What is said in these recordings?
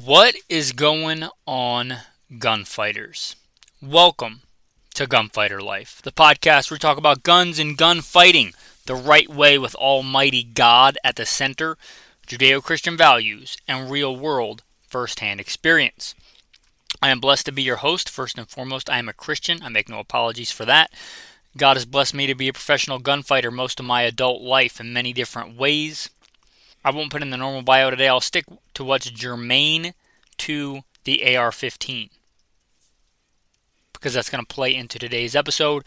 What is going on, gunfighters? Welcome to Gunfighter Life, the podcast where we talk about guns and gunfighting the right way with Almighty God at the center, Judeo-Christian values, and real-world first-hand experience. I am blessed to be your host. First and foremost, I am a Christian. I make no apologies for that. God has blessed me to be a professional gunfighter most of my adult life in many different ways. I won't put in the normal bio today. I'll stick to what's germane to the Ar15 because that's going to play into today's episode.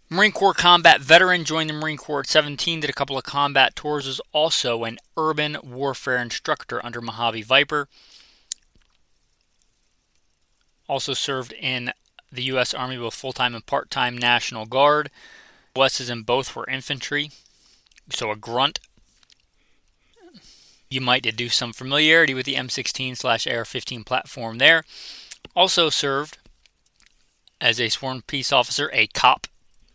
Marine Corps combat veteran, joined the Marine Corps at 17, did a couple of combat tours, was also an urban warfare instructor under Mojave Viper. Also served in the U.S. Army, both full-time and part-time National Guard. Blesses in both were infantry, so a grunt. You might deduce some familiarity with the M16/AR-15 platform there. Also served as a sworn peace officer, a COP,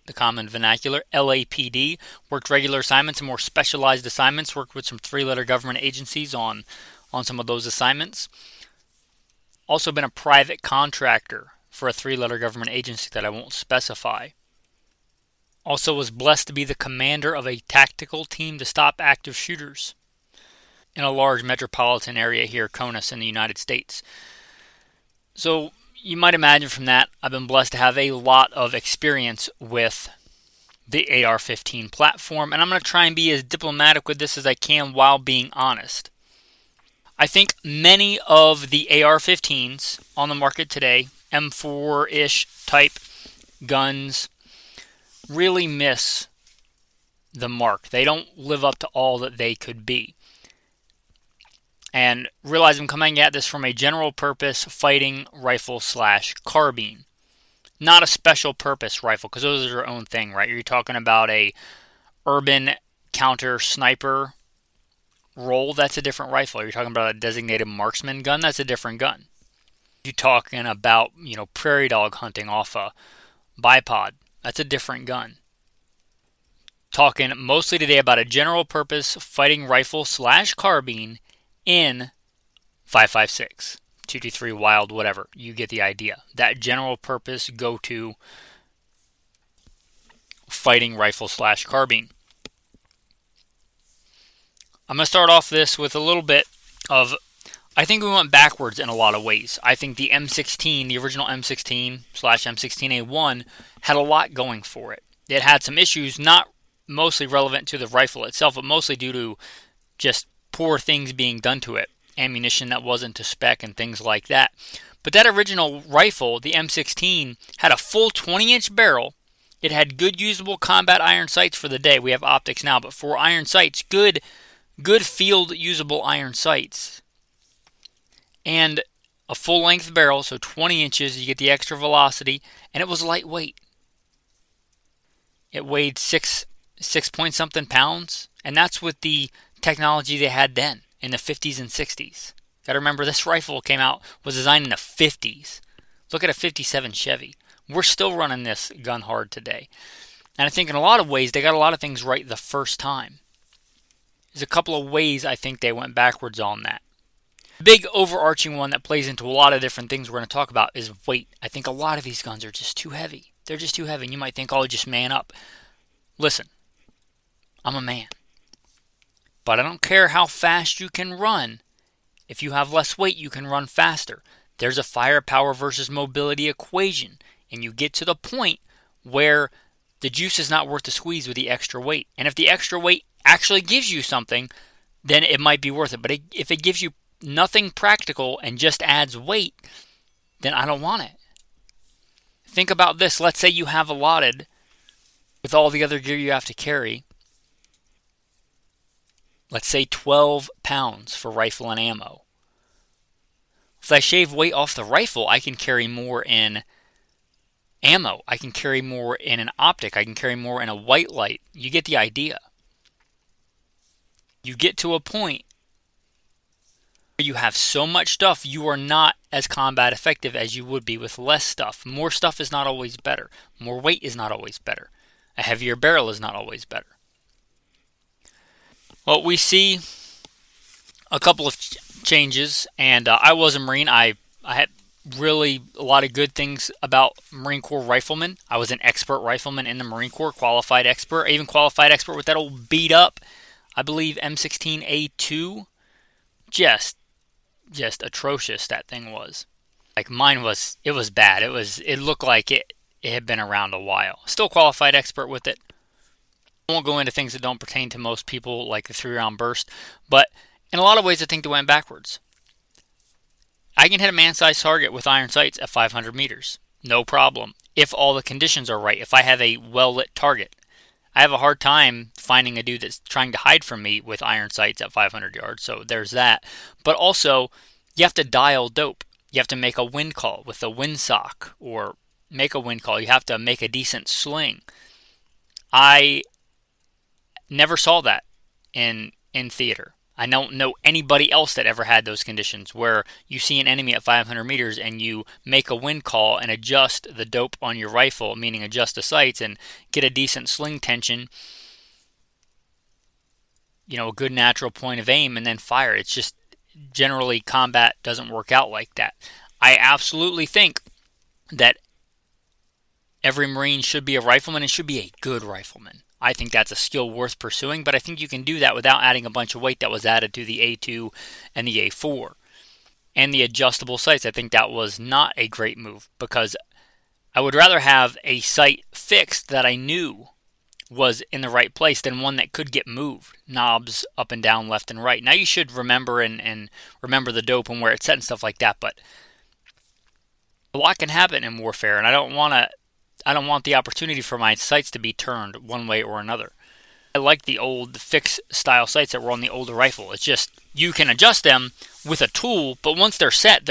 the common vernacular, LAPD. Worked regular assignments and more specialized assignments. Worked with some three-letter government agencies on some of those assignments. Also been a private contractor for a three-letter government agency that I won't specify. Also was blessed to be the commander of a tactical team to stop active shooters in a large metropolitan area here, CONUS, in the United States. So you might imagine from that, I've been blessed to have a lot of experience with the AR-15 platform, and I'm going to try and be as diplomatic with this as I can while being honest. I think many of the AR-15s on the market today, M4-ish type guns, really miss the mark. They don't live up to all that they could be. And realize I'm coming at this from a general purpose fighting rifle / carbine. Not a special purpose rifle, because those are their own thing, right? You're talking about a urban counter sniper role, that's a different rifle. You're talking about a designated marksman gun, that's a different gun. You're talking about, prairie dog hunting off a bipod, that's a different gun. Talking mostly today about a general purpose fighting rifle / carbine in 5.56, 223 Wild, whatever. You get the idea. That general purpose go-to fighting rifle / carbine. I'm going to start off this with a little bit of, I think we went backwards in a lot of ways. I think the M16, the original M16 / M16A1, had a lot going for it. It had some issues, not mostly relevant to the rifle itself, but mostly due to just poor things being done to it. Ammunition that wasn't to spec and things like that. But that original rifle, the M16, had a full 20-inch barrel. It had good usable combat iron sights for the day. We have optics now, but for iron sights, good field usable iron sights. And a full-length barrel, so 20 inches, you get the extra velocity, and it was lightweight. It weighed 6 point something pounds, and that's with the technology they had then in the 50s and 60s. Got to remember, this rifle was designed in the 50s. Look at a 57 Chevy. We're still running this gun hard today. And I think in a lot of ways, they got a lot of things right the first time. There's a couple of ways I think they went backwards on that. The big overarching one that plays into a lot of different things we're going to talk about is weight. I think a lot of these guns are just too heavy. They're just too heavy. And you might think, oh, just man up. Listen, I'm a man. But I don't care how fast you can run. If you have less weight, you can run faster. There's a firepower versus mobility equation. And you get to the point where the juice is not worth the squeeze with the extra weight. And if the extra weight actually gives you something, then it might be worth it. But if it gives you nothing practical and just adds weight, then I don't want it. Think about this. Let's say you have allotted, with all the other gear you have to carry, let's say 12 pounds for rifle and ammo. If I shave weight off the rifle, I can carry more in ammo. I can carry more in an optic. I can carry more in a white light. You get the idea. You get to a point where you have so much stuff, you are not as combat effective as you would be with less stuff. More stuff is not always better. More weight is not always better. A heavier barrel is not always better. Well, we see a couple of changes, and I was a Marine. I had really a lot of good things about Marine Corps riflemen. I was an expert rifleman in the Marine Corps, qualified expert, even qualified expert with that old beat up, I believe M16A2. Just just atrocious that thing was. Like mine was, it was bad. It looked like it had been around a while. Still qualified expert with it. I won't go into things that don't pertain to most people, like the 3-round burst, but in a lot of ways I think they went backwards. I can hit a man-sized target with iron sights at 500 meters. No problem. If all the conditions are right, if I have a well-lit target. I have a hard time finding a dude that's trying to hide from me with iron sights at 500 yards, so there's that. But also, you have to dial dope. You have to make a wind call with a windsock, or make a wind call. You have to make a decent sling. I never saw that in theater. I don't know anybody else that ever had those conditions where you see an enemy at 500 meters and you make a wind call and adjust the dope on your rifle, meaning adjust the sights and get a decent sling tension, a good natural point of aim, and then fire. It's just generally combat doesn't work out like that. I absolutely think that every Marine should be a rifleman and should be a good rifleman. I think that's a skill worth pursuing, but I think you can do that without adding a bunch of weight that was added to the A2 and the A4. And the adjustable sights, I think that was not a great move, because I would rather have a sight fixed that I knew was in the right place than one that could get moved, knobs up and down, left and right. Now you should remember and remember the dope and where it's set and stuff like that, but a lot can happen in warfare, and I don't want the opportunity for my sights to be turned one way or another. I like the old fixed style sights that were on the older rifle. It's just you can adjust them with a tool, but once they're set,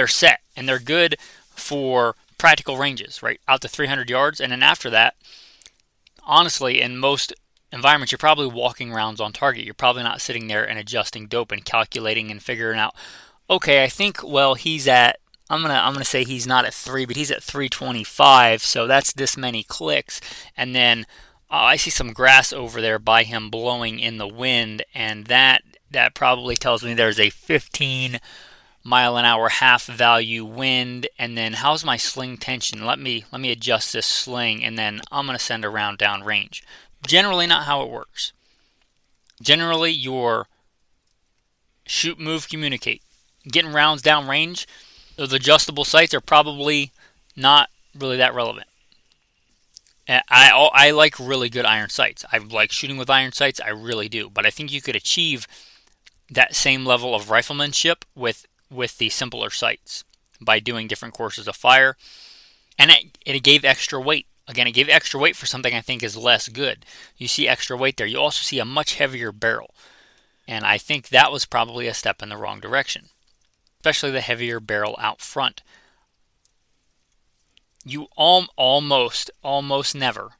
and they're good for practical ranges, right? Out to 300 yards, and then after that, honestly, in most environments, you're probably walking rounds on target. You're probably not sitting there and adjusting dope and calculating and figuring out, okay, I think, well, he's at, I'm gonna say he's not at 3, but he's at 325, so that's this many clicks. And then I see some grass over there by him blowing in the wind, and that probably tells me there's a 15 mile an hour half value wind. And then how's my sling tension? Let me adjust this sling, and then I'm gonna send a round down range. Generally not how it works. Generally, your shoot, move, communicate. Getting rounds down range, those adjustable sights are probably not really that relevant. I like really good iron sights. I like shooting with iron sights, I really do. But I think you could achieve that same level of riflemanship with the simpler sights by doing different courses of fire. And it gave extra weight. Again, it gave extra weight for something I think is less good. You see extra weight there. You also see a much heavier barrel. And I think that was probably a step in the wrong direction, especially the heavier barrel out front. You almost never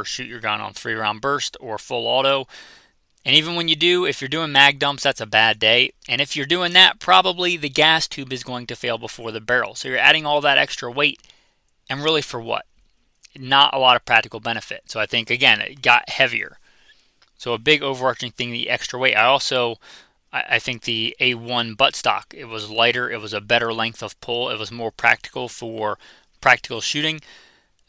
shoot your gun on 3-round burst or full auto. And even when you do, if you're doing mag dumps, that's a bad day. And if you're doing that, probably the gas tube is going to fail before the barrel. So you're adding all that extra weight, and really for what? Not a lot of practical benefit. So I think, again, it got heavier. So a big overarching thing, the extra weight. I think the A1 buttstock, it was lighter, it was a better length of pull, it was more practical for practical shooting.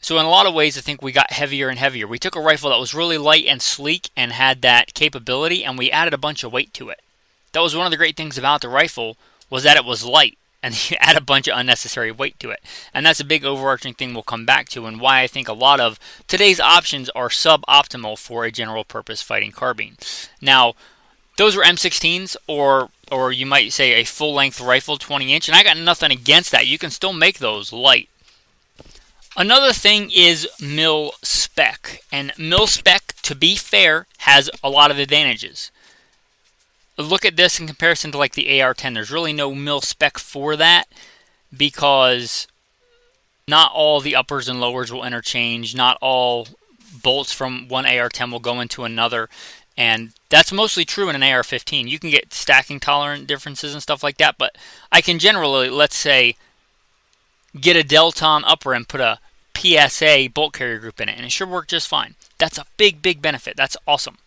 So in a lot of ways, I think we got heavier and heavier. We took a rifle that was really light and sleek and had that capability, and we added a bunch of weight to it. That was one of the great things about the rifle, was that it was light, and you add a bunch of unnecessary weight to it. And that's a big overarching thing we'll come back to, and why I think a lot of today's options are suboptimal for a general purpose fighting carbine. Now, those were M16s, or you might say a full-length rifle, 20-inch, and I got nothing against that. You can still make those light. Another thing is mil spec, and mil spec, to be fair, has a lot of advantages. Look at this in comparison to like the Ar-10. There's really no mil spec for that, because not all the uppers and lowers will interchange. Not all bolts from one Ar-10 will go into another. And that's mostly true in an Ar-15. You can get stacking tolerant differences and stuff like that, but I can generally, let's say, get a Delton upper and put a PSA bolt carrier group in it, and it should work just fine. That's a big, big benefit. That's awesome.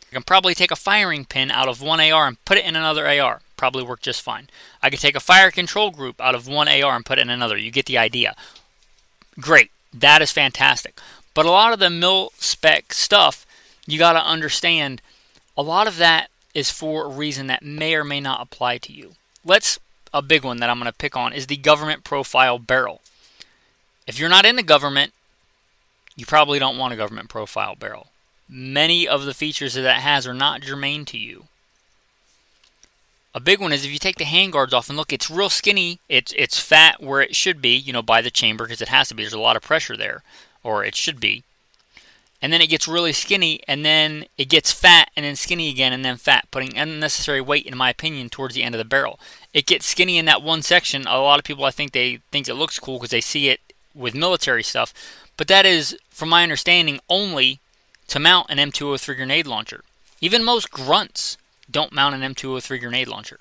I can probably take a firing pin out of one AR and put it in another AR. probably work just fine. I could take a fire control group out of one AR and put it in another. You get the idea. Great. That is fantastic. But a lot of the mil-spec stuff, you got to understand, a lot of that is for a reason that may or may not apply to you. A big one that I'm going to pick on is the government profile barrel. If you're not in the government, you probably don't want a government profile barrel. Many of the features that it has are not germane to you. A big one is if you take the handguards off and look, it's real skinny. It's fat where it should be, by the chamber, because it has to be. There's a lot of pressure there, or it should be. And then it gets really skinny, and then it gets fat, and then skinny again, and then fat, putting unnecessary weight, in my opinion, towards the end of the barrel. It gets skinny in that one section. A lot of people, I think, they think it looks cool because they see it with military stuff. But that is, from my understanding, only to mount an M203 grenade launcher. Even most grunts don't mount an M203 grenade launcher.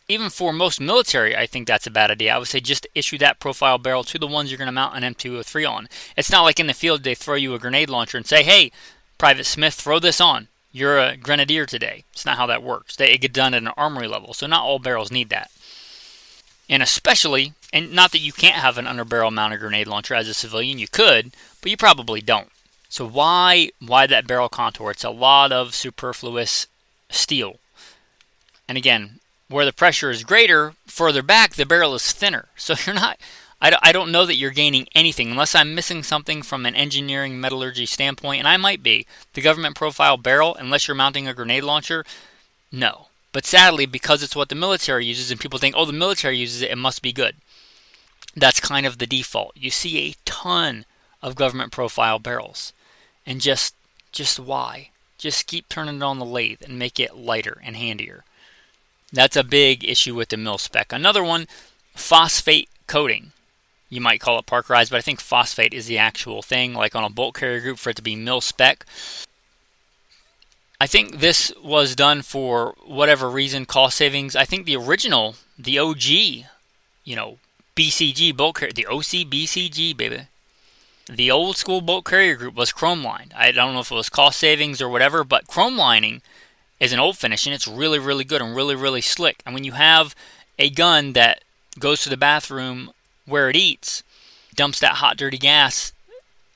Even for most military, I think that's a bad idea. I would say just issue that profile barrel to the ones you're going to mount an M203 on. It's not like in the field they throw you a grenade launcher and say, hey, Private Smith, throw this on. You're a grenadier today. It's not how that works. It gets done at an armory level, so not all barrels need that. And especially, and not that you can't have an underbarrel mounted grenade launcher as a civilian, you could, but you probably don't. So why that barrel contour? It's a lot of superfluous steel. And again, where the pressure is greater, further back, the barrel is thinner. So I don't know that you're gaining anything, unless I'm missing something from an engineering metallurgy standpoint, and I might be. The government profile barrel, unless you're mounting a grenade launcher, no. But sadly, because it's what the military uses, and people think, oh, the military uses it, it must be good. That's kind of the default. You see a ton of government profile barrels. And just why? Just keep turning it on the lathe and make it lighter and handier. That's a big issue with the mil-spec. Another one, phosphate coating. You might call it parkerized, but I think phosphate is the actual thing, like on a bolt carrier group for it to be mil-spec. I think this was done for whatever reason, cost savings. I think the original, the OG, BCG bolt carrier, the OC BCG, baby. The old school bolt carrier group was chrome lined. I don't know if it was cost savings or whatever, but chrome lining is an old finish, and it's really, really good and really, really slick. And when you have a gun that goes to the bathroom where it eats, dumps that hot, dirty gas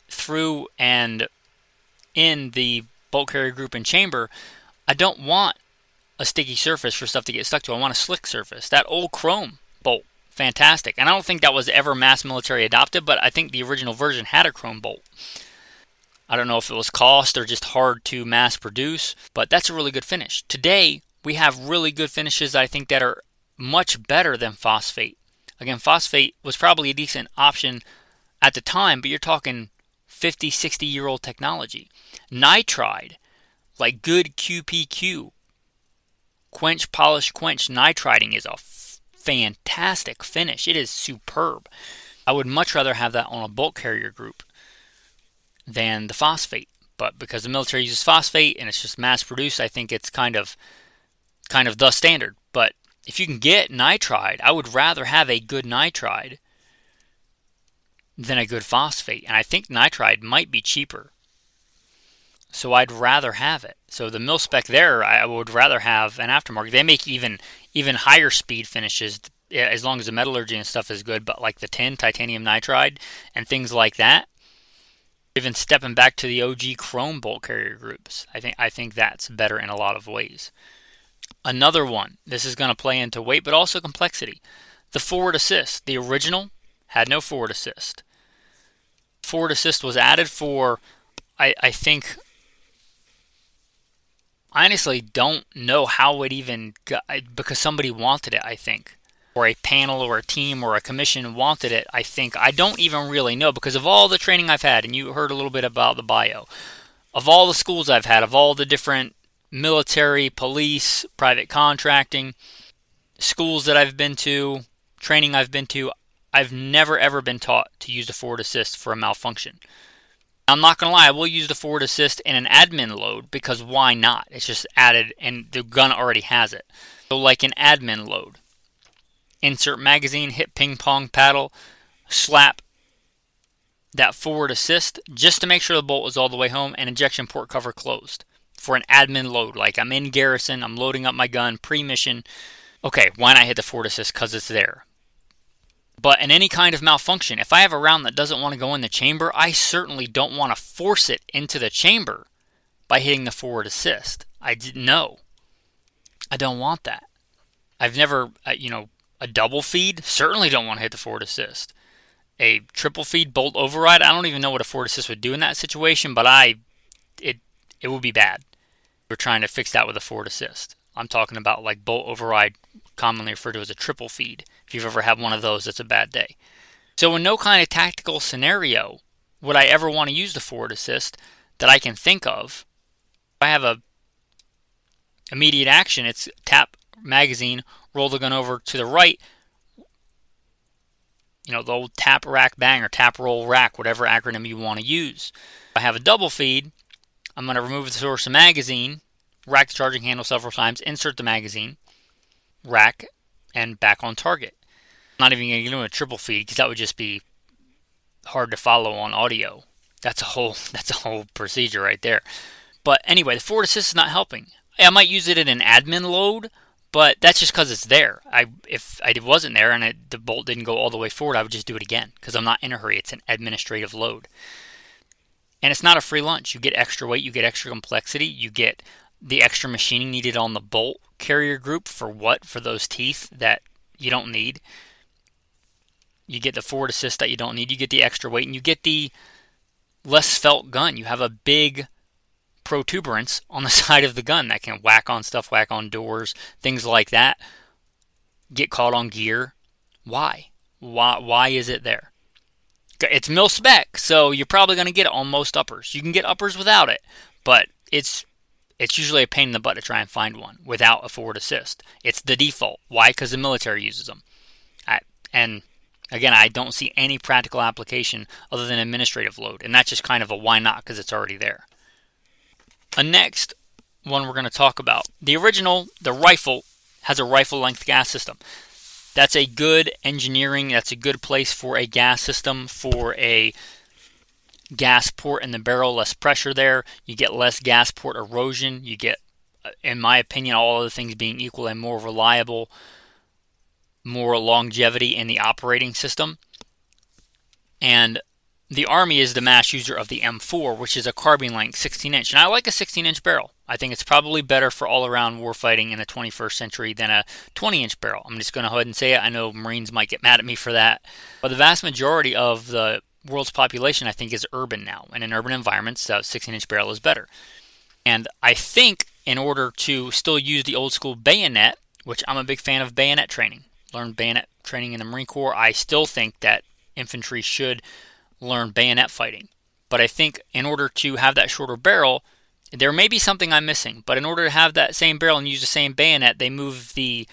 through and in the bolt carrier group and chamber, I don't want a sticky surface for stuff to get stuck to. I want a slick surface. That old chrome bolt, fantastic. And I don't think that was ever mass military adopted, but I think the original version had a chrome bolt. I don't know if it was cost or just hard to mass produce, but that's a really good finish. Today, we have really good finishes I think that are much better than phosphate. Again, phosphate was probably a decent option at the time, but you're talking 50, 60-year-old technology. Nitride, like good QPQ, quench, polish, quench, nitriding is a fantastic finish. It is superb. I would much rather have that on a bolt carrier group than the phosphate. But because the military uses phosphate and it's just mass produced, I think it's kind of the standard. But if you can get nitride, I would rather have a good nitride than a good phosphate. And I think nitride might be cheaper. So I'd rather have it. So the mil-spec there, I would rather have an aftermarket. They make even higher speed finishes as long as the metallurgy and stuff is good. But like the tin, titanium nitride, and things like that, even stepping back to the OG chrome bolt carrier groups, I think that's better in a lot of ways. Another one, this is going to play into weight, but also complexity. The forward assist. The original had no forward assist. Forward assist was added for, I think, I honestly don't know how it even got, because somebody wanted it, I think. Or a panel or a team or a commission wanted it, I think. I don't even really know because of all the training I've had, and you heard a little bit about the bio, of all the schools I've had, of all the different military, police, private contracting, schools that I've been to, training I've been to, I've never ever been taught to use the forward assist for a malfunction. I'm not going to lie, I will use the forward assist in an admin load because why not? It's just added and the gun already has it. So like an admin load. Insert magazine, hit ping pong paddle, slap that forward assist just to make sure the bolt is all the way home and injection port cover closed for an admin load. Like I'm in garrison, I'm loading up my gun, pre-mission, Okay, why not hit the forward assist? Because it's there. But in any kind of malfunction, if I have a round that doesn't want to go in the chamber, I certainly don't want to force it into the chamber by hitting the forward assist. I didn't know. I don't want that. I've never, a double feed, certainly don't want to hit the forward assist. A triple feed bolt override, I don't even know what a forward assist would do in that situation, but it would be bad. We're trying to fix that with a forward assist. I'm talking about like bolt override, commonly referred to as a triple feed. If you've ever had one of those, it's a bad day. So in no kind of tactical scenario would I ever want to use the forward assist that I can think of. If I have a immediate action, it's tap magazine, roll the gun over to the right. The old tap rack bang or tap roll rack, whatever acronym you want to use. If I have a double feed, I'm going to remove the source of magazine, rack the charging handle several times, insert the magazine, rack, and back on target. I'm not even going to get into a triple feed because that would just be hard to follow on audio. That's a whole procedure right there. But anyway, the forward assist is not helping. I might use it in an admin load, but that's just because it's there. If I wasn't there and the bolt didn't go all the way forward, I would just do it again because I'm not in a hurry. It's an administrative load. And it's not a free lunch. You get extra weight, you get extra complexity, you get the extra machining needed on the bolt carrier group for what? For those teeth that you don't need. You get the forward assist that you don't need. You get the extra weight, and you get the less felt gun. You have a big protuberance on the side of the gun that can whack on stuff, whack on doors, things like that. Get caught on gear. Why? Why is it there? It's mil spec, so you're probably going to get it on most uppers. You can get uppers without it, but it's usually a pain in the butt to try and find one without a forward assist. It's the default. Why? Because the military uses them. And again, I don't see any practical application other than administrative load, and that's just kind of a why not because it's already there. A next one we're going to talk about. The original, the rifle, has a rifle length gas system. That's a good engineering, that's a good place for a gas system, for a gas port in the barrel, less pressure there. You get less gas port erosion. You get, in my opinion, all other things being equal, and more reliable, more longevity in the operating system. And the Army is the mass user of the M4, which is a carbine length 16-inch. And I like a 16-inch barrel. I think it's probably better for all-around warfighting in the 21st century than a 20-inch barrel. I'm just going to go ahead and say it. I know Marines might get mad at me for that. But the vast majority of the world's population, I think, is urban now. And in urban environments, a 16-inch barrel is better. And I think in order to still use the old-school bayonet, which I'm a big fan of bayonet training, learned bayonet training in the Marine Corps, I still think that infantry should learn bayonet fighting. But I think in order to have that shorter barrel, there may be something I'm missing, but in order to have that same barrel and use the same bayonet, they move the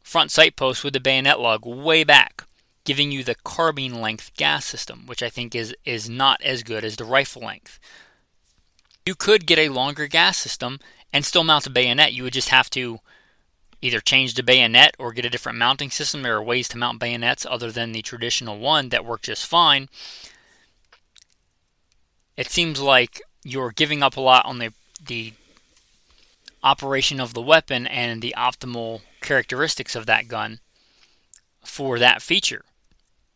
front sight post with the bayonet lug way back, giving you the carbine length gas system, which I think is not as good as the rifle length. You could get a longer gas system and still mount a bayonet. You would just have to either change the bayonet or get a different mounting system. There are ways to mount bayonets other than the traditional one that work just fine. It seems like you're giving up a lot on the operation of the weapon and the optimal characteristics of that gun for that feature.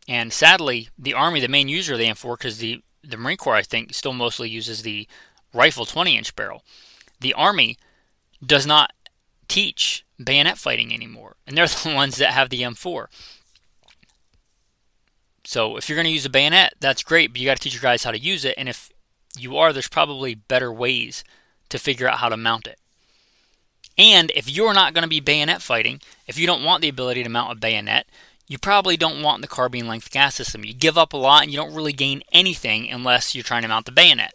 And sadly, the Army, the main user of the M4, because the Marine Corps, I think, still mostly uses the rifle 20-inch barrel. The Army does not teach bayonet fighting anymore, and they're the ones that have the M4. So if you're going to use a bayonet, that's great, but you got to teach your guys how to use it, and if you are, there's probably better ways to figure out how to mount it. And if you're not going to be bayonet fighting, if you don't want the ability to mount a bayonet, you probably don't want the carbine length gas system. You give up a lot and you don't really gain anything unless you're trying to mount the bayonet.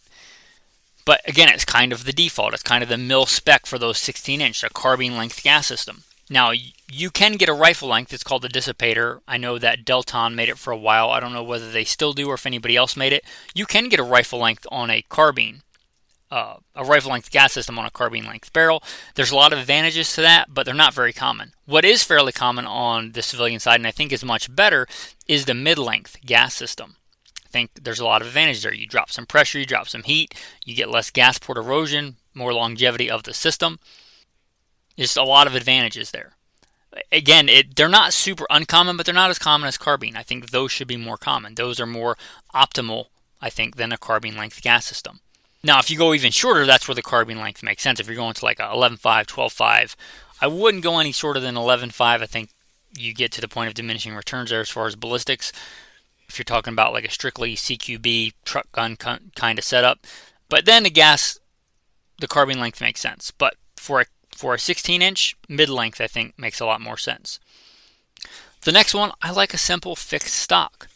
But again, it's kind of the default. It's kind of the mil spec for those 16-inch, a carbine length gas system. Now, you can get a rifle length. It's called the Dissipator. I know that Delton made it for a while. I don't know whether they still do or if anybody else made it. You can get a rifle length on a carbine, a rifle length gas system on a carbine length barrel. There's a lot of advantages to that, but they're not very common. What is fairly common on the civilian side, and I think is much better, is the mid-length gas system. I think there's a lot of advantage there. You drop some pressure, you drop some heat, you get less gas port erosion, more longevity of the system. Just a lot of advantages there. again, they're not super uncommon, but they're not as common as carbine. I think those should be more common. Those are more optimal, I think, than a carbine length gas system. Now, if you go even shorter, that's where the carbine length makes sense. If you're going to like a 11.5, 12.5, I wouldn't go any shorter than 11.5. I think you get to the point of diminishing returns there as far as ballistics. If you're talking about like a strictly CQB truck gun kind of setup. But then the carbine length makes sense. But for a 16-inch, mid-length, I think, makes a lot more sense. The next one, I like a simple fixed stock.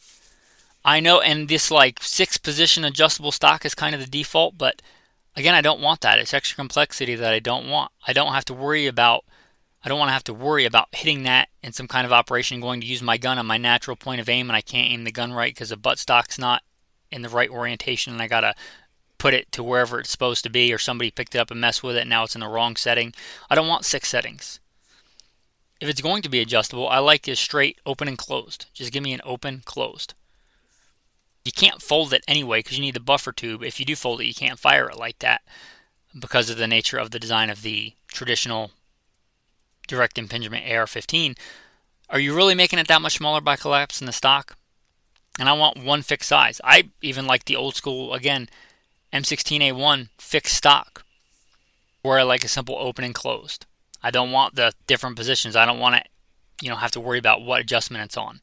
I know, and this like 6-position adjustable stock is kind of the default, but again, I don't want that. It's extra complexity that I don't want. I don't want to have to worry about hitting that in some kind of operation, going to use my gun on my natural point of aim, and I can't aim the gun right because the buttstock's not in the right orientation, and I gotta put it to wherever it's supposed to be, or somebody picked it up and messed with it, and now it's in the wrong setting. I don't want 6 settings. If it's going to be adjustable, I like it straight open and closed. Just give me an open, closed. You can't fold it anyway because you need the buffer tube. If you do fold it, you can't fire it like that because of the nature of the design of the traditional direct impingement Ar15. Are you really making it that much smaller by collapsing the stock? And I want one fixed size. I even like the old school, again, M16A1 fixed stock, where I like a simple open and closed. I don't want the different positions. I don't want to, have to worry about what adjustment it's on.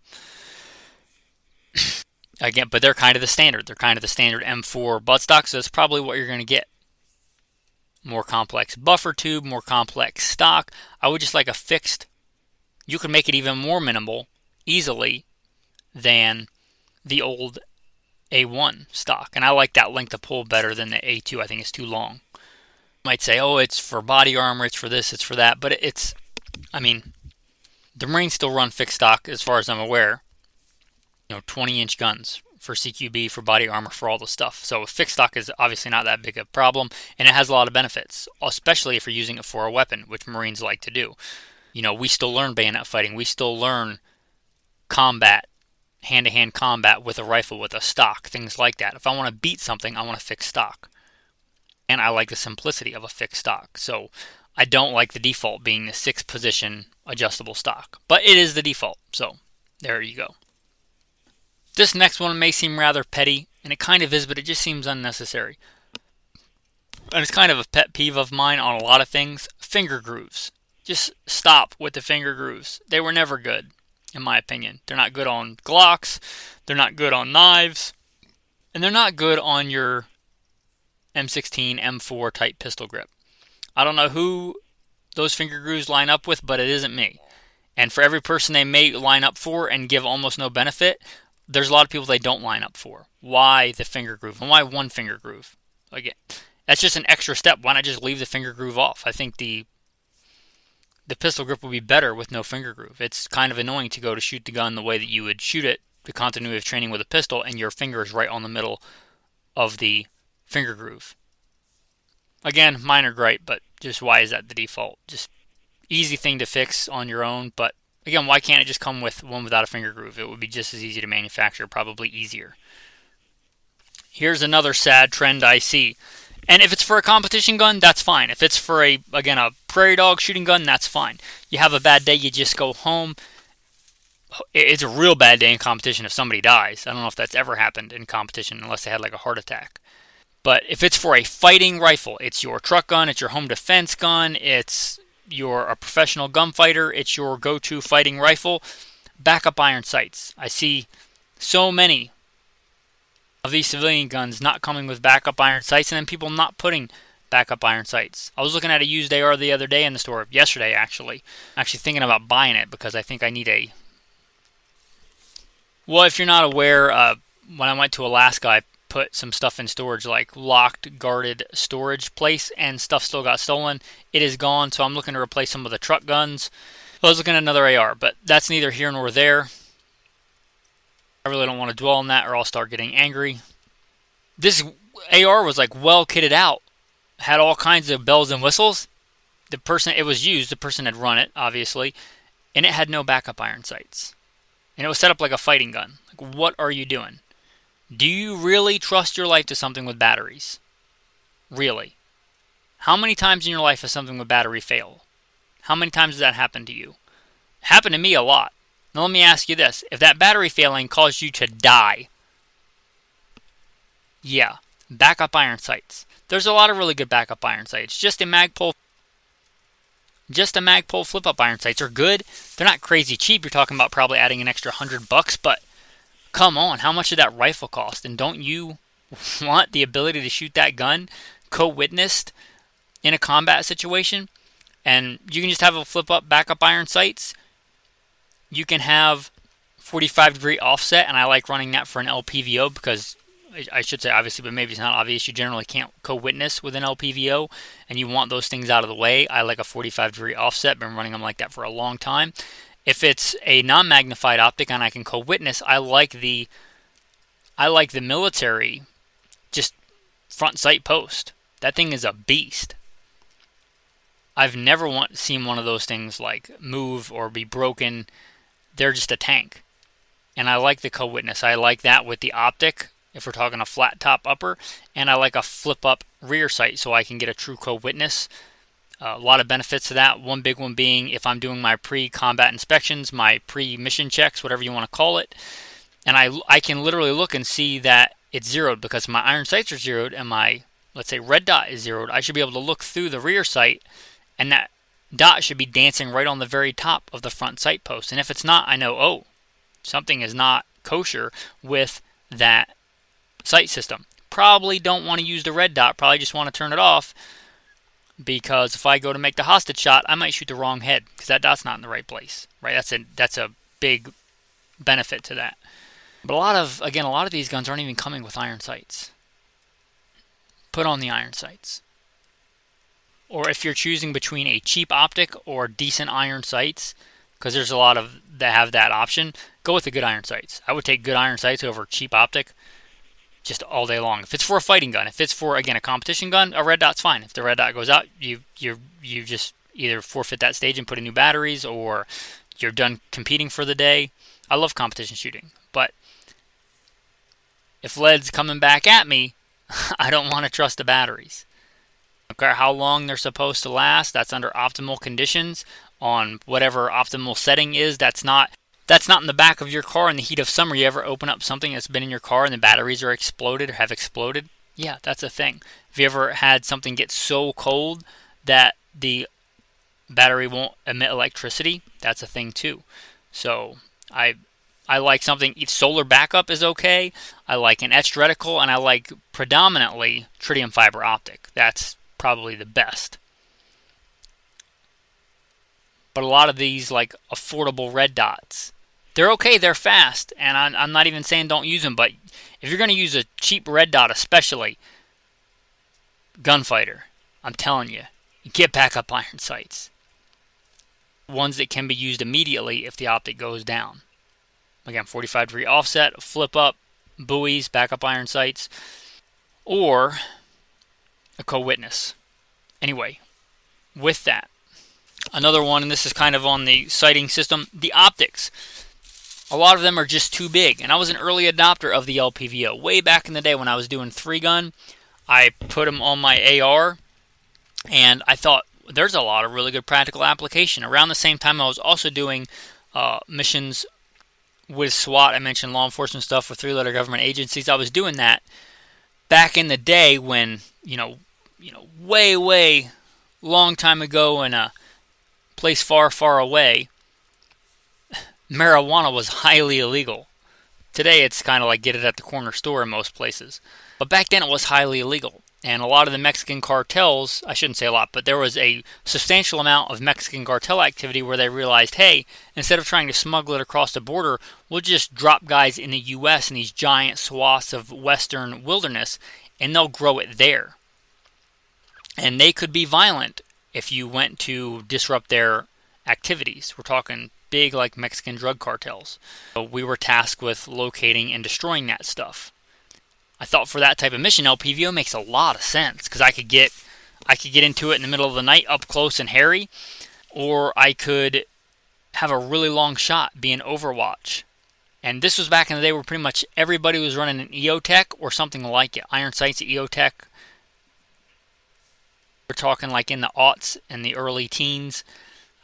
Again, but they're kind of the standard. They're kind of the standard M4 buttstock, so that's probably what you're going to get. More complex buffer tube, more complex stock. I would just like a fixed. You could make it even more minimal easily than the old A1 stock. And I like that length of pull better than the A2. I think it's too long. You might say, oh, it's for body armor, it's for this, it's for that. But the Marines still run fixed stock as far as I'm aware. 20-inch guns for CQB, for body armor, for all the stuff. So fixed stock is obviously not that big a problem, and it has a lot of benefits, especially if you're using it for a weapon, which Marines like to do. We still learn bayonet fighting. We still learn combat, hand-to-hand combat with a rifle, with a stock, things like that. If I want to beat something, I want a fixed stock. And I like the simplicity of a fixed stock. So I don't like the default being the 6-position adjustable stock. But it is the default, so there you go. This next one may seem rather petty, and it kind of is, but it just seems unnecessary. And it's kind of a pet peeve of mine on a lot of things. Finger grooves. Just stop with the finger grooves. They were never good, in my opinion. They're not good on Glocks. They're not good on knives. And they're not good on your M16, M4 type pistol grip. I don't know who those finger grooves line up with, but it isn't me. And for every person they may line up for and give almost no benefit, there's a lot of people they don't line up for. Why the finger groove? And why one finger groove? Again, that's just an extra step. Why not just leave the finger groove off? I think the pistol grip would be better with no finger groove. It's kind of annoying to go to shoot the gun the way that you would shoot it, the continuity of training with a pistol, and your finger is right on the middle of the finger groove. Again, minor gripe, but just why is that the default? Just easy thing to fix on your own, but again, why can't it just come with one without a finger groove? It would be just as easy to manufacture, probably easier. Here's another sad trend I see. And if it's for a competition gun, that's fine. If it's for a prairie dog shooting gun, that's fine. You have a bad day, you just go home. It's a real bad day in competition if somebody dies. I don't know if that's ever happened in competition unless they had like a heart attack. But if it's for a fighting rifle, it's your truck gun, it's your home defense gun, you're a professional gunfighter, it's your go-to fighting rifle, backup iron sights. I see so many of these civilian guns not coming with backup iron sights, and then people not putting backup iron sights. I was looking at a used AR the other day in the store, yesterday actually. Actually thinking about buying it because I think I need a... Well, if you're not aware, when I went to Alaska, I put some stuff in storage, like locked, guarded storage place, and stuff still got stolen. It is gone, so I'm looking to replace some of the truck guns. I was looking at another AR, but that's neither here nor there. I really don't want to dwell on that or I'll start getting angry. This AR was like well kitted out. Had all kinds of bells and whistles. The person had run it, obviously, and it had no backup iron sights. And it was set up like a fighting gun. Like, what are you doing? Do you really trust your life to something with batteries? Really? How many times in your life has something with battery fail? How many times has that happened to you? Happened to me a lot. Now let me ask you this. If that battery failing caused you to die, yeah, backup iron sights. There's a lot of really good backup iron sights. Just a Magpul flip up iron sights are good. They're not crazy cheap. You're talking about probably adding an extra $100, but come on, how much did that rifle cost? And don't you want the ability to shoot that gun co-witnessed in a combat situation? And you can just have a flip up backup iron sights. You can have 45-degree offset, and I like running that for an LPVO because I should say obviously, but maybe it's not obvious. You generally can't co-witness with an LPVO, and you want those things out of the way. I like a 45-degree offset. Been running them like that for a long time. If it's a non-magnified optic and I can co-witness, I like the military just front sight post. That thing is a beast. I've never seen one of those things like move or be broken. They're just a tank. And I like the co-witness. I like that with the optic, if we're talking a flat top upper. And I like a flip up rear sight so I can get a true co-witness. A lot of benefits to that. One big one being if I'm doing my pre-combat inspections, my pre-mission checks, whatever you want to call it. And I can literally look and see that it's zeroed because my iron sights are zeroed and my, let's say, red dot is zeroed. I should be able to look through the rear sight and that dot should be dancing right on the very top of the front sight post. And if it's not, I know, oh, something is not kosher with that sight system. Probably don't want to use the red dot. Probably just want to turn it off because if I go to make the hostage shot, I might shoot the wrong head because that dot's not in the right place. Right? That's a big benefit to that. But a lot of these guns aren't even coming with iron sights. Put on the iron sights. Or if you're choosing between a cheap optic or decent iron sights, because there's a lot of that have that option, go with the good iron sights. I would take good iron sights over cheap optic just all day long. If it's for a fighting gun, if it's for, again, a competition gun, a red dot's fine. If the red dot goes out, you just either forfeit that stage and put in new batteries, or you're done competing for the day. I love competition shooting, but if lead's coming back at me, I don't want to trust the batteries. No matter how long they're supposed to last, that's under optimal conditions on whatever optimal setting is. That's not in the back of your car in the heat of summer. You ever open up something that's been in your car and the batteries are exploded or have exploded? Yeah, that's a thing. Have you ever had something get so cold that the battery won't emit electricity? That's a thing too. So I like something, solar backup is okay. I like an etched reticle, and I like predominantly tritium fiber optic. That's probably the best. But a lot of these like affordable red dots, they're okay, they're fast, and I'm not even saying don't use them, but if you're going to use a cheap red dot, especially gunfighter, I'm telling you, get backup iron sights. Ones that can be used immediately if the optic goes down. Again, 45-degree offset, flip up, buoys, backup iron sights, or a co-witness. Anyway, with that, another one, and this is kind of on the sighting system, the optics. A lot of them are just too big, and I was an early adopter of the LPVO. Way back in the day when I was doing 3-gun, I put them on my AR, and I thought there's a lot of really good practical application. Around the same time, I was also doing missions with SWAT. I mentioned law enforcement stuff with 3-letter government agencies. I was doing that back in the day when, way long time ago in a place far, far away, marijuana was highly illegal. Today it's kind of like get it at the corner store in most places. But back then it was highly illegal. And a lot of the Mexican cartels, I shouldn't say a lot, but there was a substantial amount of Mexican cartel activity where they realized, hey, instead of trying to smuggle it across the border, we'll just drop guys in the U.S. in these giant swaths of western wilderness, and they'll grow it there. And they could be violent if you went to disrupt their activities. We're talking big, like Mexican drug cartels. So we were tasked with locating and destroying that stuff. I thought for that type of mission, LPVO makes a lot of sense because I could get into it in the middle of the night, up close and hairy, or I could have a really long shot, be an Overwatch. And this was back in the day where pretty much everybody was running an EOTech or something like it. Iron Sights EOTech. We're talking like in the aughts and the early teens.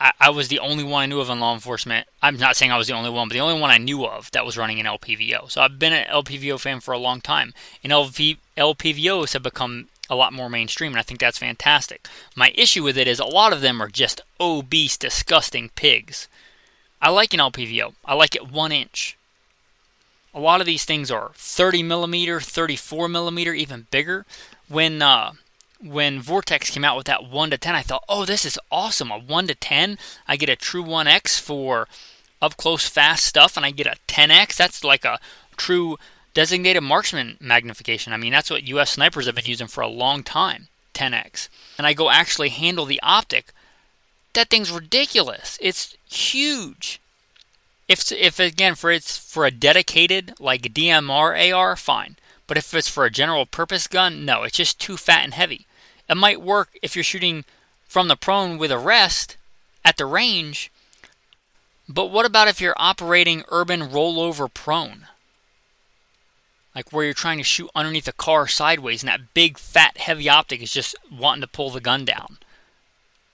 I was the only one I knew of in law enforcement. I'm not saying I was the only one, but the only one I knew of that was running an LPVO. So I've been an LPVO fan for a long time. And LPVOs have become a lot more mainstream, and I think that's fantastic. My issue with it is a lot of them are just obese, disgusting pigs. I like an LPVO. I like it 1 inch. A lot of these things are 30 millimeter, 34 millimeter, even bigger. When Vortex came out with that 1 to 10, I thought, oh, this is awesome. A 1 to 10, I get a true 1X for up close fast stuff, and I get a 10X. That's like a true designated marksman magnification. I mean, that's what U.S. snipers have been using for a long time, 10X. And I go actually handle the optic. That thing's ridiculous. It's huge. If again, it's for a dedicated, like DMR AR, fine. But if it's for a general purpose gun, no, it's just too fat and heavy. It might work if you're shooting from the prone with a rest at the range, but what about if you're operating urban rollover prone? Like where you're trying to shoot underneath a car sideways and that big, fat, heavy optic is just wanting to pull the gun down.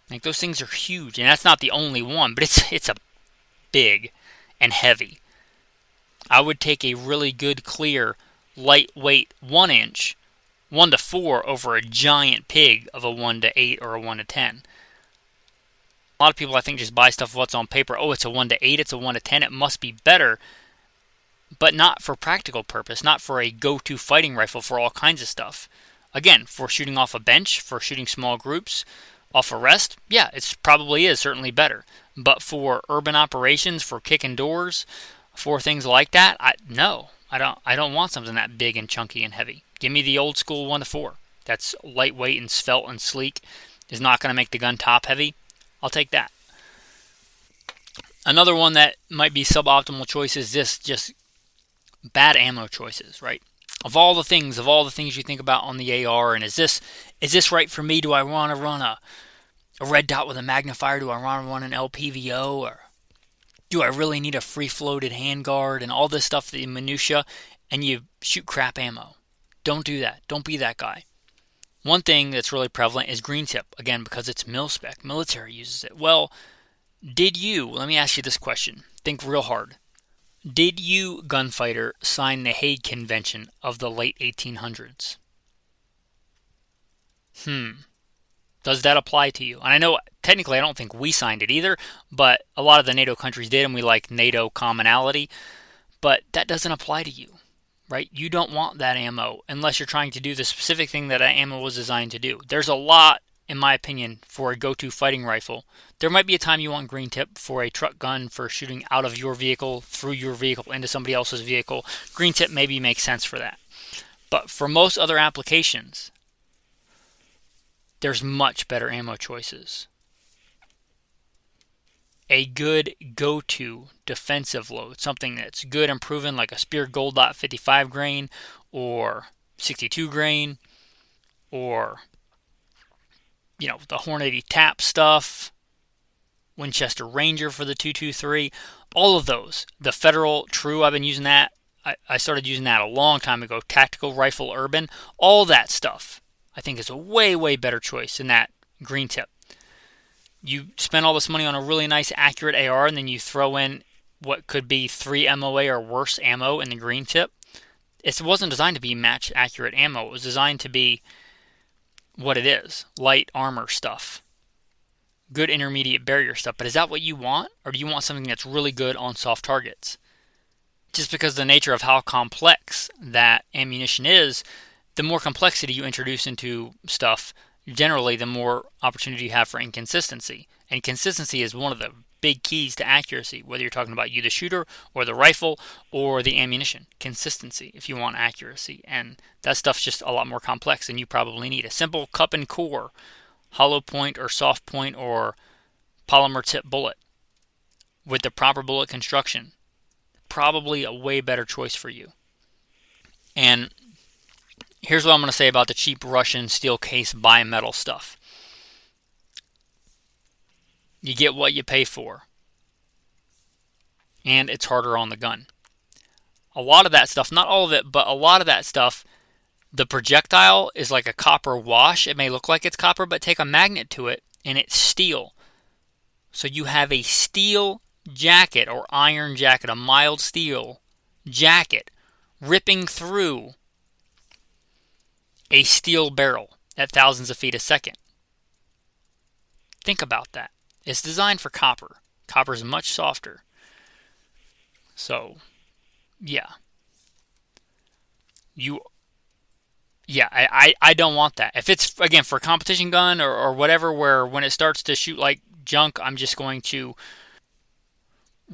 Like those things are huge, and that's not the only one, but it's a big and heavy. I would take a really good, clear, lightweight 1 inch 1 to 4 over a giant pig of a 1 to 8 or a 1 to 10. A lot of people, I think, just buy stuff what's on paper. Oh, it's a 1 to 8, it's a 1 to 10, it must be better. But not for practical purpose, not for a go-to fighting rifle for all kinds of stuff. Again, for shooting off a bench, for shooting small groups, off a rest, yeah, it probably is certainly better. But for urban operations, for kicking doors, for things like that, no. I don't want something that big and chunky and heavy. Give me the old school 1 to 4. That's lightweight and svelte and sleek. Is not going to make the gun top heavy. I'll take that. Another one that might be suboptimal choice is this, just bad ammo choices, right? Of all the things you think about on the AR, and is this right for me? Do I want to run a red dot with a magnifier? Do I want to run an LPVO? Or do I really need a free-floated handguard and all this stuff, the minutia, and you shoot crap ammo? Don't do that. Don't be that guy. One thing that's really prevalent is green tip, again, because it's mil-spec. Military uses it. Well, let me ask you this question. Think real hard. Did you, gunfighter, sign the Hague Convention of the late 1800s? Does that apply to you? And I know, technically, I don't think we signed it either, but a lot of the NATO countries did, and we like NATO commonality. But that doesn't apply to you, right? You don't want that ammo unless you're trying to do the specific thing that ammo was designed to do. There's a lot, in my opinion, for a go-to fighting rifle. There might be a time you want green tip for a truck gun for shooting out of your vehicle, through your vehicle, into somebody else's vehicle. Green tip maybe makes sense for that. But for most other applications, there's much better ammo choices. A good go-to defensive load, something that's good and proven, like a Spear Gold Dot 55 grain or 62 grain, or the Hornady Tap stuff, Winchester Ranger for the 223, all of those. The Federal True, I've been using that. I started using that a long time ago. Tactical Rifle Urban, all that stuff, I think is a way, way better choice than that green tip. You spend all this money on a really nice, accurate AR, and then you throw in what could be 3 MOA or worse ammo in the green tip. It wasn't designed to be match accurate ammo. It was designed to be what it is, light armor stuff, good intermediate barrier stuff. But is that what you want, or do you want something that's really good on soft targets? Just because of the nature of how complex that ammunition is, the more complexity you introduce into stuff, generally the more opportunity you have for inconsistency. And consistency is one of the big keys to accuracy, whether you're talking about you, the shooter, or the rifle, or the ammunition. Consistency, if you want accuracy. And that stuff's just a lot more complex than you probably need. A simple cup and core, hollow point or soft point or polymer tip bullet with the proper bullet construction, probably a way better choice for you. And here's what I'm going to say about the cheap Russian steel case bimetal stuff. You get what you pay for. And it's harder on the gun. A lot of that stuff, not all of it, but a lot of that stuff, the projectile is like a copper wash. It may look like it's copper, but take a magnet to it and it's steel. So you have a steel jacket or iron jacket, a mild steel jacket, ripping through a steel barrel at thousands of feet a second. Think about that. It's designed for copper. Copper is much softer. So, yeah. I don't want that. If it's, again, for a competition gun or whatever, where when it starts to shoot like junk, I'm just going to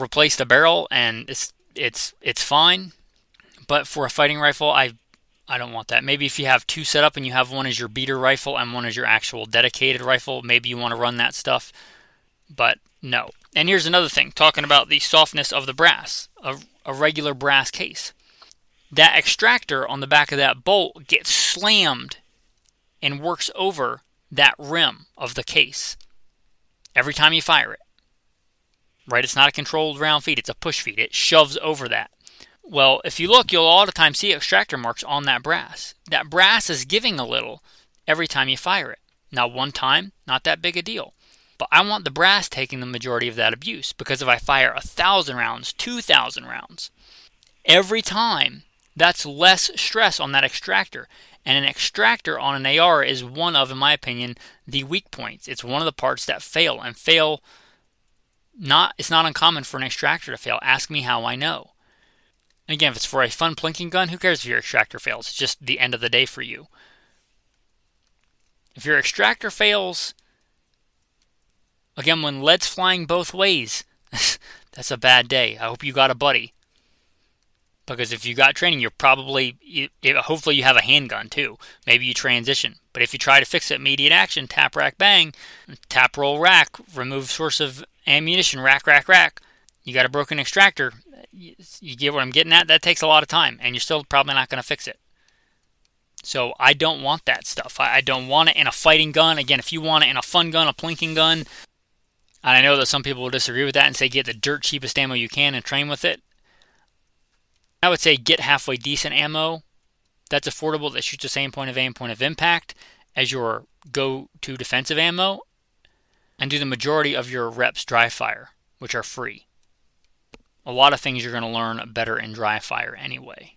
replace the barrel and it's fine. But for a fighting rifle, I don't want that. Maybe if you have two set up and you have one as your beater rifle and one as your actual dedicated rifle, maybe you want to run that stuff. But no. And here's another thing, talking about the softness of the brass, a regular brass case. That extractor on the back of that bolt gets slammed and works over that rim of the case every time you fire it. Right? It's not a controlled round feed, it's a push feed. It shoves over that. Well, if you look, you'll all the time see extractor marks on that brass. That brass is giving a little every time you fire it. Now, one time, not that big a deal. But I want the brass taking the majority of that abuse, because if I fire 1,000 rounds, 2,000 rounds, every time, that's less stress on that extractor. And an extractor on an AR is one of, in my opinion, the weak points. It's one of the parts that fail. And it's not uncommon for an extractor to fail. Ask me how I know. And again, if it's for a fun plinking gun, who cares if your extractor fails? It's just the end of the day for you. If your extractor fails, again, when lead's flying both ways, that's a bad day. I hope you got a buddy. Because if you got training, hopefully you have a handgun too. Maybe you transition. But if you try to fix it immediate action, tap, rack, bang, tap, roll, rack, remove source of ammunition, rack, rack, rack. You got a broken extractor. You get what I'm getting at? That takes a lot of time, and you're still probably not going to fix it. So I don't want that stuff. I don't want it in a fighting gun. Again, if you want it in a fun gun, a plinking gun, and I know that some people will disagree with that and say get the dirt cheapest ammo you can and train with it. I would say get halfway decent ammo that's affordable, that shoots the same point of aim, point of impact as your go-to defensive ammo, and do the majority of your reps dry fire, which are free. A lot of things you're going to learn better in dry fire anyway.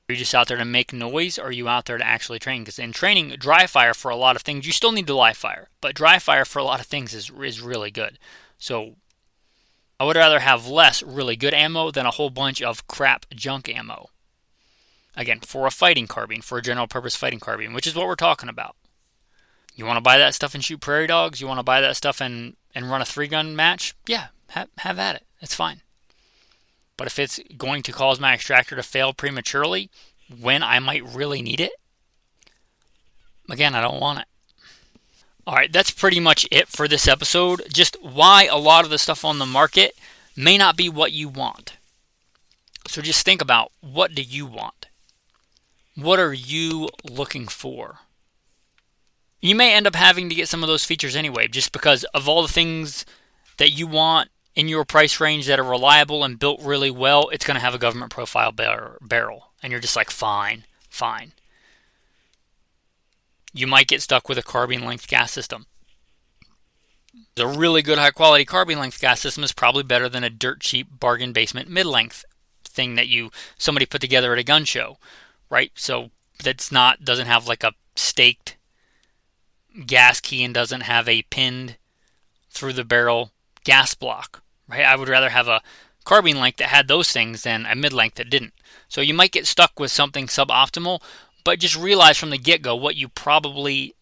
Are you just out there to make noise, or are you out there to actually train? Because in training, dry fire for a lot of things, you still need to live fire, but dry fire for a lot of things is really good. So I would rather have less really good ammo than a whole bunch of crap junk ammo. Again, for a fighting carbine, for a general purpose fighting carbine, which is what we're talking about. You want to buy that stuff and shoot prairie dogs? You want to buy that stuff and run a 3-gun match? Yeah, have at it. It's fine. But if it's going to cause my extractor to fail prematurely when I might really need it, again, I don't want it. Alright, that's pretty much it for this episode. Just why a lot of the stuff on the market may not be what you want. So just think about, what do you want? What are you looking for? You may end up having to get some of those features anyway, just because of all the things that you want in your price range that are reliable and built really well. It's going to have a government profile barrel. And you're just like, fine. You might get stuck with a carbine length gas system. A really good high quality carbine length gas system is probably better than a dirt cheap bargain basement mid length thing that somebody put together at a gun show, right? So doesn't have like a staked gas key and doesn't have a pinned through the barrel gas block, right? I would rather have a carbine length that had those things than a mid length that didn't. So you might get stuck with something suboptimal, but just realize from the get-go what you probably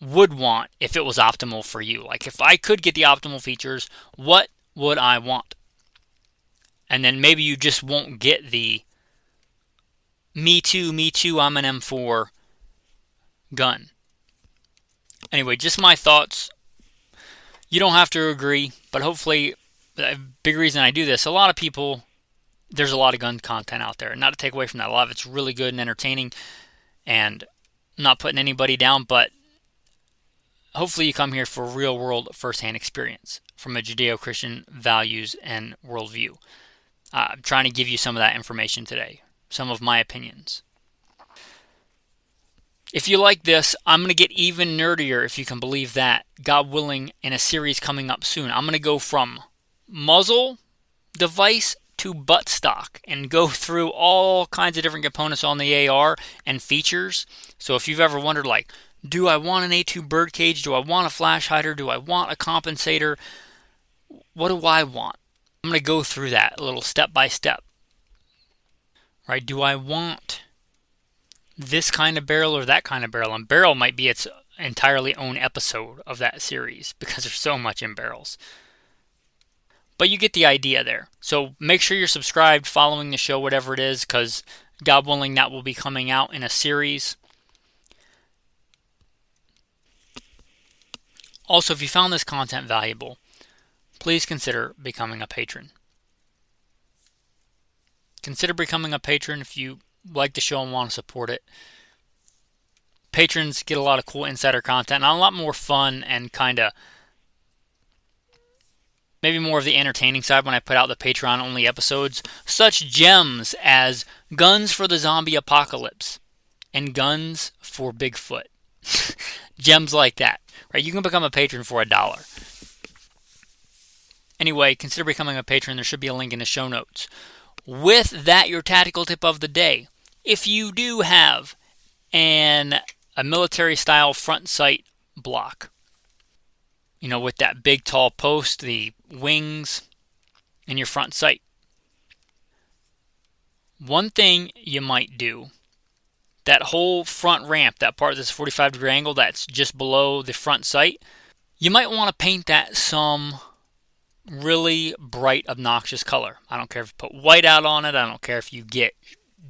would want if it was optimal for you. Like, if I could get the optimal features, what would I want? And then maybe you just won't get the me too, I'm an M4 gun. Anyway, just my thoughts. You don't have to agree, but hopefully, a big reason I do this, a lot of people, there's a lot of gun content out there. Not to take away from that, a lot of it's really good and entertaining, and I'm not putting anybody down, but hopefully you come here for real-world first-hand experience from a Judeo-Christian values and worldview. I'm trying to give you some of that information today, some of my opinions. If you like this, I'm going to get even nerdier, if you can believe that, God willing, in a series coming up soon. I'm going to go from muzzle device to buttstock and go through all kinds of different components on the AR and features. So if you've ever wondered, like, do I want an A2 birdcage? Do I want a flash hider? Do I want a compensator? What do I want? I'm going to go through that a little step by step. Right? Do I want this kind of barrel or that kind of barrel? And barrel might be its entirely own episode of that series because there's so much in barrels. But you get the idea there. So make sure you're subscribed, following the show, whatever it is, because God willing, that will be coming out in a series. Also, if you found this content valuable, please consider becoming a patron. Consider becoming a patron if you like the show and want to support it. Patrons get a lot of cool insider content and a lot more fun and kind of maybe more of the entertaining side when I put out the Patreon-only episodes. Such gems as Guns for the Zombie Apocalypse and Guns for Bigfoot. Gems like that. Right? You can become a patron for $1. Anyway, consider becoming a patron. There should be a link in the show notes. With that, your tactical tip of the day. If you do have a military-style front sight block, with that big tall post, the wings, and your front sight, one thing you might do, that whole front ramp, that part of this 45-degree angle that's just below the front sight, you might want to paint that some really bright, obnoxious color. I don't care if you put white out on it. I don't care if you get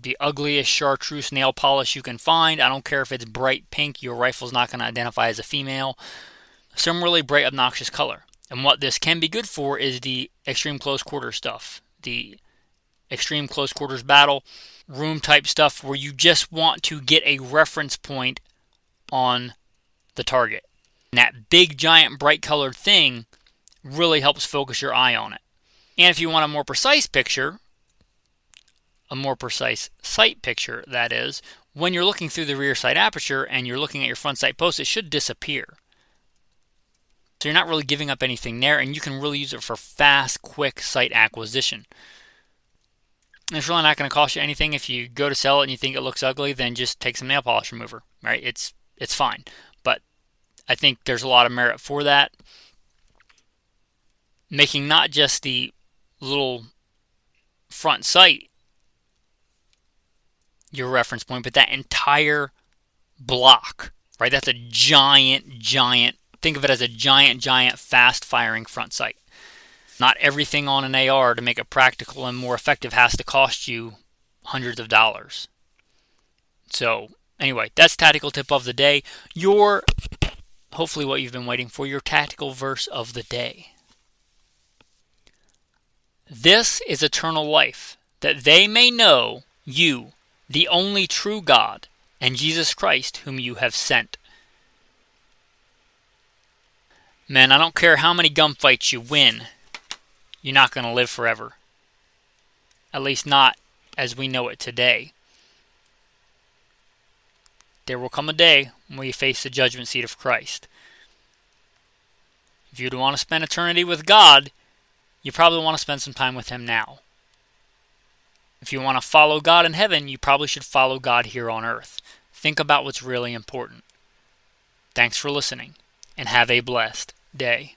the ugliest chartreuse nail polish you can find. I don't care if it's bright pink. Your rifle's not going to identify as a female. Some really bright, obnoxious color. And what this can be good for is the extreme close quarters stuff. The extreme close quarters battle, room type stuff where you just want to get a reference point on the target. And that big, giant, bright colored thing really helps focus your eye on it. And if you want a more precise picture, a more precise sight picture, that is, when you're looking through the rear sight aperture and you're looking at your front sight post, it should disappear. So you're not really giving up anything there, and you can really use it for fast, quick sight acquisition. And it's really not going to cost you anything. If you go to sell it and you think it looks ugly, then just take some nail polish remover, right? It's fine. But I think there's a lot of merit for that. Making not just the little front sight your reference point, but that entire block, right? That's a giant, think of it as a giant, fast-firing front sight. Not everything on an AR to make it practical and more effective has to cost you hundreds of dollars. So, anyway, that's tactical tip of the day. Hopefully what you've been waiting for, your tactical verse of the day. This is eternal life, that they may know you, the only true God, and Jesus Christ, whom you have sent. Man, I don't care how many gunfights you win, you're not going to live forever. At least not as we know it today. There will come a day when you face the judgment seat of Christ. If you'd want to spend eternity with God, you probably want to spend some time with Him now. If you want to follow God in heaven, you probably should follow God here on earth. Think about what's really important. Thanks for listening, and have a blessed day.